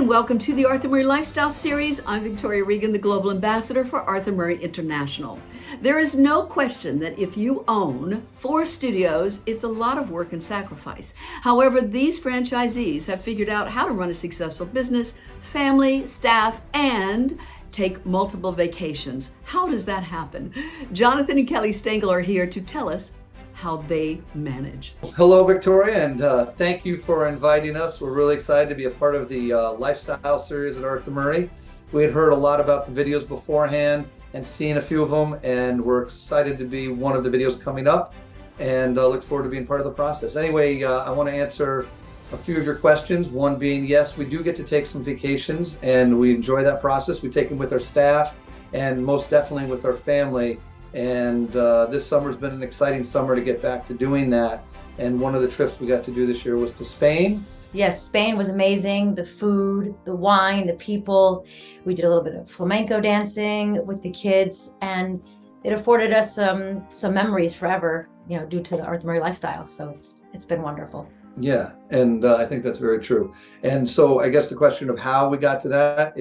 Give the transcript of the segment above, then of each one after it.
and welcome to the Arthur Murray Lifestyle Series. I'm Victoria Regan, the Global Ambassador for Arthur Murray International. There is no question that if you own 4 studios, it's a lot of work and sacrifice. However, these franchisees have figured out how to run a successful business, family, staff, and take multiple vacations. How does that happen? Jonathan and Kelly Stangel are here to tell us how they manage. Hello, Victoria, and thank you for inviting us. We're really excited to be a part of the lifestyle series at Arthur Murray. We had heard a lot about the videos beforehand and seen a few of them, and we're excited to be one of the videos coming up and look forward to being part of the process. Anyway, I want to answer a few of your questions. One being, yes, we do get to take some vacations and we enjoy that process. We take them with our staff and most definitely with our family. And this summer's been an exciting summer to get back to doing that. And one of the trips we got to do this year was to Spain. Yes, Spain was amazing. The food, the wine, the people. We did a little bit of flamenco dancing with the kids, and it afforded us some memories forever, due to the Arthur Murray lifestyle. So it's been wonderful. Yeah, and I think that's very true. And so I guess the question of how we got to that,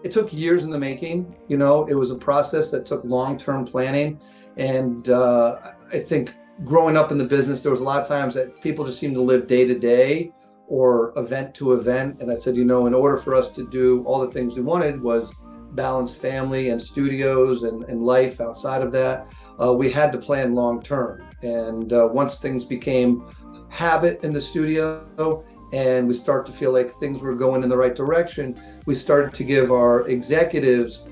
it took years in the making. It was a process that took long-term planning. And I think growing up in the business, there was a lot of times that people just seemed to live day to day or event to event. And I said, in order for us to do all the things we wanted was balance family and studios and life outside of that, we had to plan long-term. And once things became habit in the studio, and we start to feel like things were going in the right direction, we started to give our executives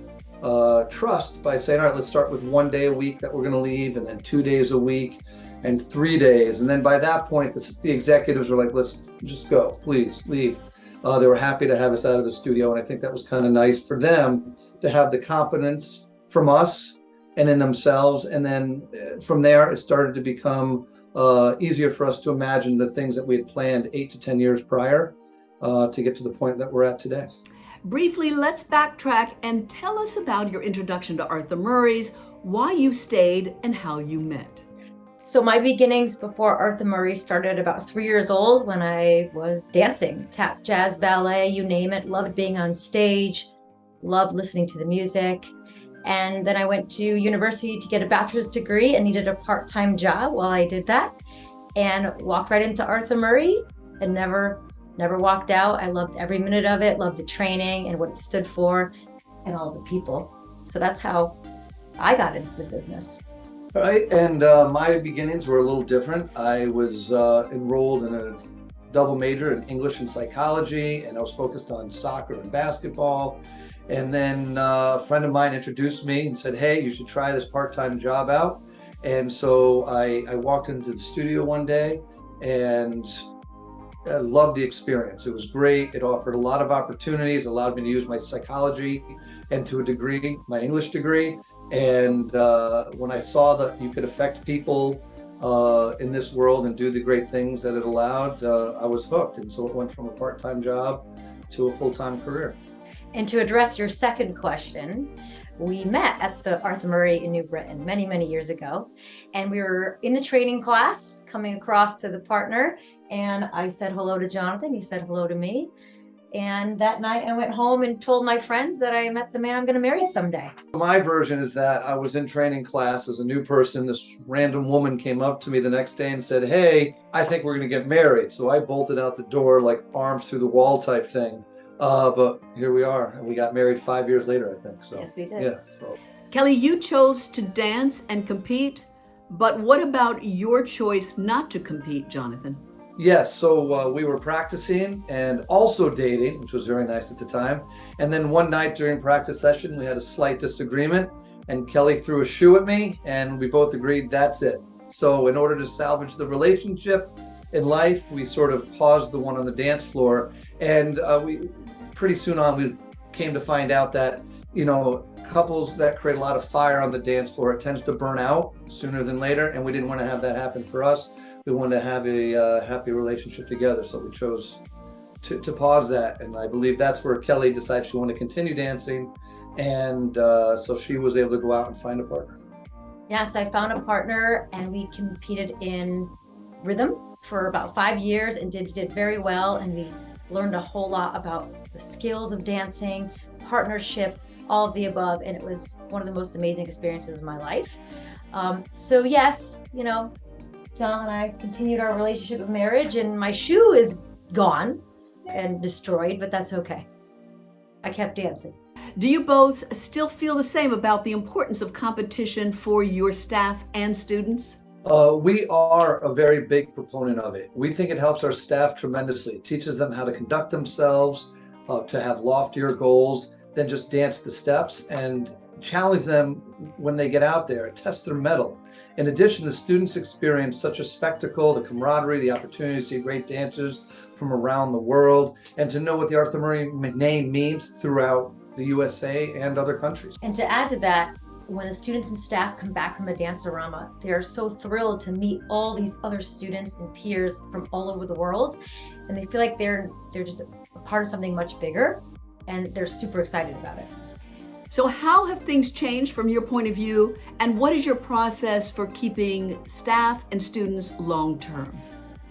trust by saying, all right, let's start with 1 day a week that we're going to leave, and then 2 days a week, and 3 days. And then by that point, the executives were like, let's just go, please leave. They were happy to have us out of the studio, and I think that was kind of nice for them to have the confidence from us and in themselves. And then from there, it started to become easier for us to imagine the things that we had planned 8 to 10 years prior to get to the point that we're at today. Briefly, let's backtrack and tell us about your introduction to Arthur Murray's, why you stayed, and how you met. So my beginnings before Arthur Murray started about 3 years old when I was dancing, tap, jazz, ballet, you name it. Loved being on stage, loved listening to the music. And then I went to university to get a bachelor's degree and needed a part-time job while I did that, and walked right into Arthur Murray and never walked out. I loved every minute of it, loved the training and what it stood for and all the people. So that's how I got into the business. All right, and my beginnings were a little different. I was enrolled in a double major in English and psychology, and I was focused on soccer and basketball. And then a friend of mine introduced me and said, hey, you should try this part-time job out. And so I walked into the studio one day and I loved the experience. It was great. It offered a lot of opportunities, allowed me to use my psychology and to a degree, my English degree. And when I saw that you could affect people in this world and do the great things that it allowed, I was hooked. And so it went from a part-time job to a full-time career. And to address your second question, we met at the Arthur Murray in New Britain many, many years ago. And we were in the training class coming across to the partner. And I said hello to Jonathan. He said hello to me. And that night I went home and told my friends that I met the man I'm going to marry someday. My version is that I was in training class as a new person. This random woman came up to me the next day and said, hey, I think we're going to get married. So I bolted out the door like arms through the wall type thing. But here we are, and we got married 5 years later, I think. So yes, we did. Yeah. So Kelly, you chose to dance and compete, but what about your choice not to compete, Jonathan? yes, so we were practicing and also dating, which was very nice at the time. And then one night during practice session, we had a slight disagreement, and Kelly threw a shoe at me, and we both agreed that's it. So in order to salvage the relationship in life, we sort of paused the one on the dance floor, and we pretty soon on we came to find out that couples that create a lot of fire on the dance floor, it tends to burn out sooner than later, and we didn't want to have that happen for us. We wanted to have a happy relationship together, so we chose to pause that. And I believe that's where Kelly decided she wanted to continue dancing, and so she was able to go out and find a partner. Yes, I found a partner, and we competed in rhythm for about 5 years and did very well, and we learned a whole lot about the skills of dancing, partnership, all of the above. And it was one of the most amazing experiences of my life. So yes, John and I continued our relationship of marriage, and my shoe is gone and destroyed, but that's okay. I kept dancing. Do you both still feel the same about the importance of competition for your staff and students? We are a very big proponent of it. We think it helps our staff tremendously. It teaches them how to conduct themselves, to have loftier goals than just dance the steps, and challenge them when they get out there, test their mettle. In addition, the students experience such a spectacle, the camaraderie, the opportunity to see great dancers from around the world, and to know what the Arthur Murray name means throughout the USA and other countries. And to add to that, when the students and staff come back from a dance-orama, they are so thrilled to meet all these other students and peers from all over the world, and they feel like they're just a part of something much bigger, and they're super excited about it. So how have things changed from your point of view, and what is your process for keeping staff and students long-term?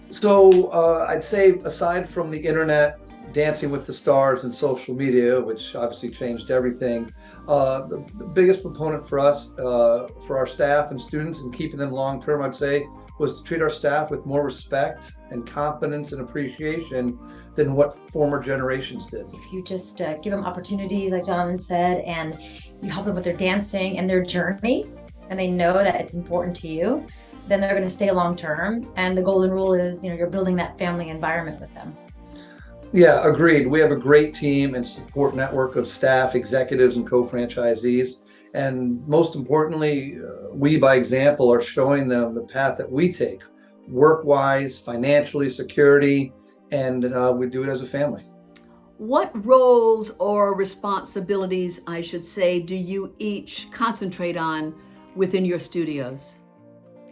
So I'd say, aside from the internet, Dancing with the Stars, and social media, which obviously changed everything, the biggest proponent for us, for our staff and students, and keeping them long-term, I'd say, was to treat our staff with more respect and confidence and appreciation than what former generations did. If you just give them opportunities, like John said, and you help them with their dancing and their journey, and they know that it's important to you, then they're going to stay long-term. And the golden rule is, you're building that family environment with them. Yeah, agreed. We have a great team and support network of staff, executives, and co-franchisees. And most importantly, we, by example, are showing them the path that we take, work-wise, financially, security, and we do it as a family. What roles or responsibilities, I should say, do you each concentrate on within your studios?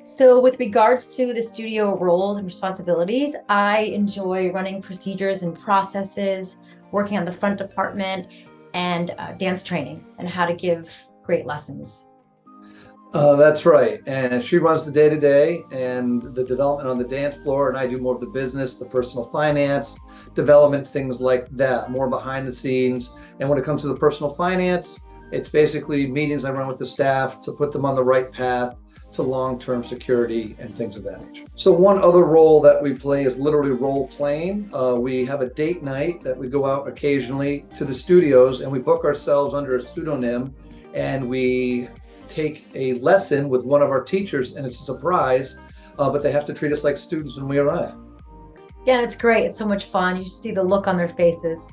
So with regards to the studio roles and responsibilities, I enjoy running procedures and processes, working on the front department, and dance training and how to give great lessons. That's right. And she runs the day-to-day and the development on the dance floor, and I do more of the business, the personal finance, development, things like that, more behind the scenes. And when it comes to the personal finance, it's basically meetings I run with the staff to put them on the right path to long-term security and things of that nature. So one other role that we play is literally role playing. We have a date night that we go out occasionally to the studios, and we book ourselves under a pseudonym, and we take a lesson with one of our teachers, and it's a surprise, but they have to treat us like students when we arrive. Yeah, it's great. It's so much fun. You just see the look on their faces.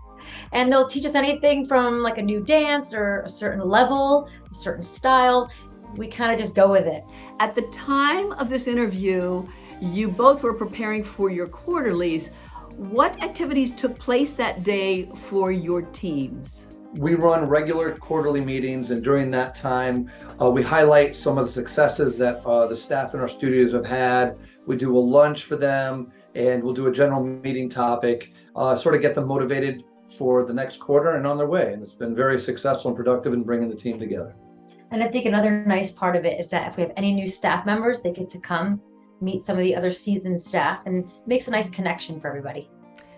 And they'll teach us anything from like a new dance or a certain level, a certain style. We kind of just go with it. At the time of this interview, you both were preparing for your quarterlies. What activities took place that day for your teams? We run regular quarterly meetings, and during that time, we highlight some of the successes that the staff in our studios have had. We do a lunch for them, and we'll do a general meeting topic, sort of get them motivated for the next quarter and on their way. And it's been very successful and productive in bringing the team together. And I think another nice part of it is that if we have any new staff members, they get to come meet some of the other seasoned staff, and makes a nice connection for everybody.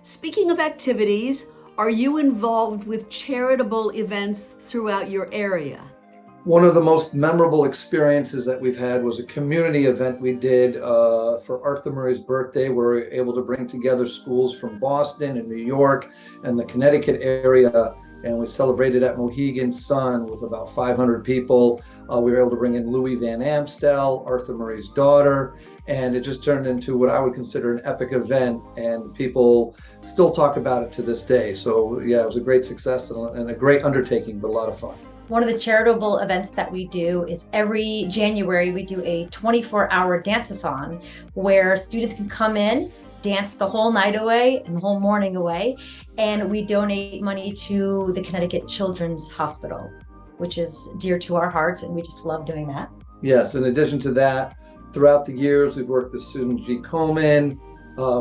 Speaking of activities, are you involved with charitable events throughout your area? One of the most memorable experiences that we've had was a community event we did for Arthur Murray's birthday, where we were able to bring together schools from Boston and New York and the Connecticut area, and we celebrated at Mohegan Sun with about 500 people. We were able to bring in Louis Van Amstel, Arthur Murray's daughter, and it just turned into what I would consider an epic event, and people still talk about it to this day. So yeah, it was a great success and a great undertaking, but a lot of fun. One of the charitable events that we do is every January, we do a 24-hour dance-a-thon where students can come in, dance the whole night away and the whole morning away, and we donate money to the Connecticut Children's Hospital, which is dear to our hearts, and we just love doing that. Yes, in addition to that, throughout the years, we've worked with Susan G. Komen,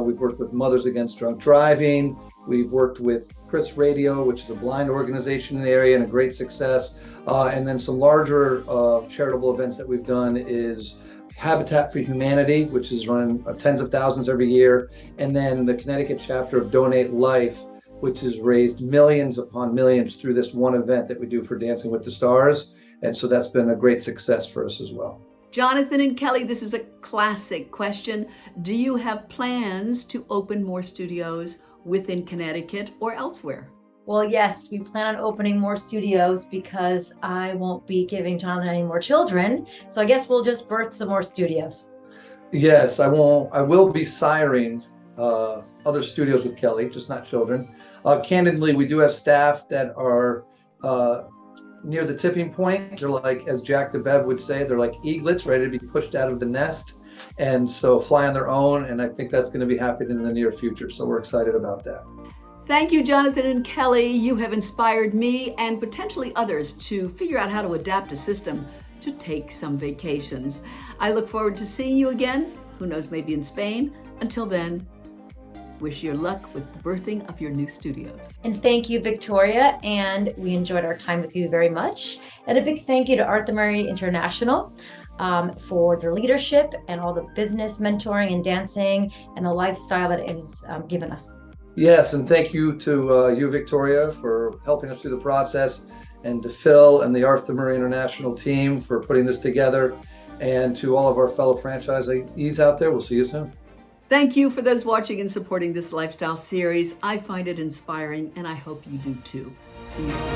we've worked with Mothers Against Drunk Driving, we've worked with Chris Radio, which is a blind organization in the area and a great success. And then some larger charitable events that we've done is Habitat for Humanity, which is run tens of thousands every year, and then the Connecticut chapter of Donate Life, which has raised millions upon millions through this one event that we do for Dancing with the Stars. And so that's been a great success for us as well. Jonathan and Kelly, this is a classic question. Do you have plans to open more studios within Connecticut or elsewhere? Well, yes, we plan on opening more studios because I won't be giving Jonathan any more children. So I guess we'll just birth some more studios. Yes, I will be siring other studios with Kelly, just not children. Candidly, we do have staff that are near the tipping point. They're like, as Jack DeBev would say, they're like eaglets ready to be pushed out of the nest. And so fly on their own. And I think that's going to be happening in the near future. So we're excited about that. Thank you, Jonathan and Kelly. You have inspired me and potentially others to figure out how to adapt a system to take some vacations. I look forward to seeing you again. Who knows, maybe in Spain. Until then, wish you luck with the birthing of your new studios. And thank you, Victoria. And we enjoyed our time with you very much. And a big thank you to Arthur Murray International for their leadership and all the business mentoring and dancing and the lifestyle that it has given us. Yes, and thank you to you, Victoria, for helping us through the process, and to Phil and the Arthur Murray International team for putting this together, and to all of our fellow franchisees out there. We'll see you soon. Thank you for those watching and supporting this lifestyle series. I find it inspiring, and I hope you do too. See you soon.